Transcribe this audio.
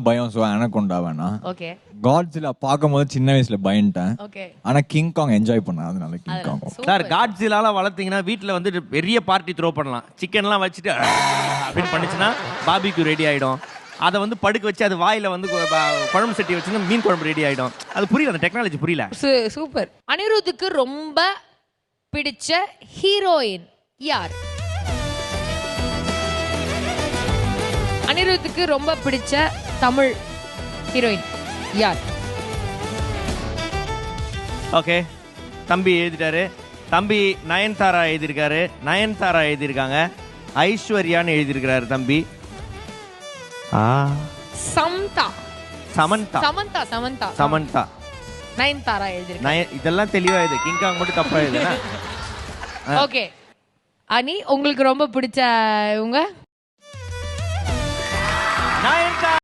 பயம் so anaconda வேணாம். Okay. Godzilla பார்க்கும்போது சின்ன வயசுல பயந்துட்டேன். ஓகே. ஆனா கிங் காங் என்ஜாய் பண்ணேன், அதனால கிங் காங். சார் காட்ஸிலாலாம் வளர்த்தீங்கன்னா வீட்டில் வந்து பெரிய பார்ட்டி த்ரோ பண்ணலாம். சிக்கன்லாம் வச்சுட்டு அப்படின்னு பண்ணிச்சுன்னா பாபிக்கு ரெடி ஆகிடும். அதை வந்து படுக்க வச்சு அது வாயில் வந்து குழம்பு சட்டி வச்சுன்னா மீன் குழம்பு ரெடி ஆகிடும். அது புரியல, அந்த டெக்னாலஜி புரியல. சூப்பர். அனிருத்துக்கு ரொம்ப பிடிச்ச ஹீரோயின் யார்? அனிருத்துக்கு ரொம்ப பிடிச்ச தமிழ் ஹீரோயின் யார்? ஓகே, தம்பி எழுதிட்டாரு. தம்பி நயன்தாரா எழுதியிருக்காரு, நயன்தாரா எழுதியிருக்காங்க, ஐஸ்வர்யான்னு எழுதியிருக்கிறாரு தம்பி. சமந்தா. சமந்தா. சமந்தா. சமந்தா. சமந்தா. நயன்தாரா எழுதியிருக்காங்க. இதெல்லாம் தெளிவா இது. கிங் காங் மட்டும் தப்பா எழுதுனா. ஓகே. அனி, உங்களுக்கு ரொம்ப பிடிச்ச இவங்க?